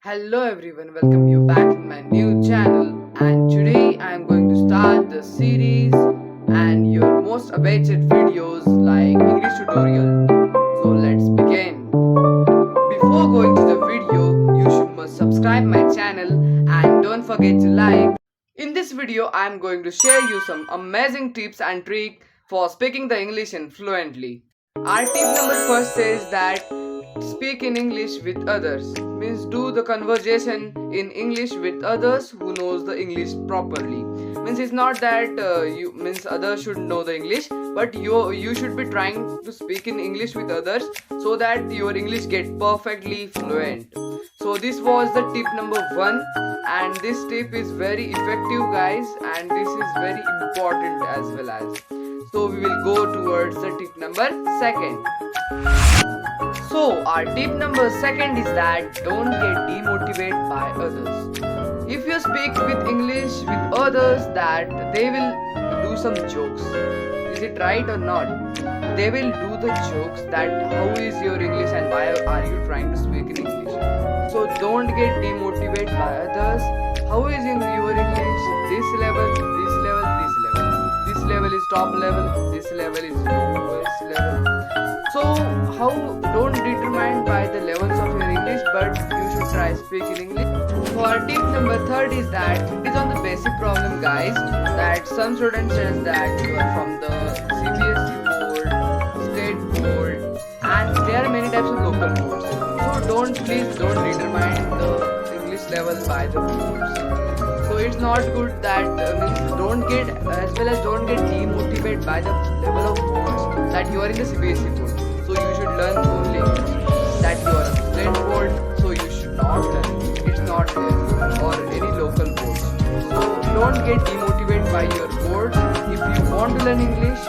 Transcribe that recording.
Hello everyone, welcome you back in my new channel, and today I am going to start the series and your most awaited videos like English tutorial. So let's begin. Before going to the video, you should must subscribe my channel and don't forget to like. In this video, I am going to share you some amazing tips and tricks for speaking the English fluently. Our tip number first says that speak in English with others, means do the conversation in English with others who knows the English properly. Means it's not that you means others should know the English, but you should be trying to speak in English with others so that your English get perfectly fluent. So this was the tip number 1, and this tip is very effective guys, and this is very important as well as. So we will go towards the tip number 2. So our tip number 2 is that don't get demotivated by others. If you speak with English with others, that they will do some jokes. Is it right or not? They will do the jokes that how is your English and why are you trying to speak in English. So don't get demotivated by others. How is in your English? This level, this level, this level. This level is top level, this level is lowest level. So how don't determine by the levels of your English, but you should try speaking English. So our tip number 3 is that it is on the basic problem guys, that some students says that you are from the CBSE board, state board, and there are many types of local boards. So please don't determine the English level by the boards. So it's not good that means don't get as well as don't get demotivated by the level of boards that you are in the CBSE board. So you should learn only that you are a state board, so you should not learn. It's not there or any local boards. So don't get demotivated by your boards. If you want to learn English,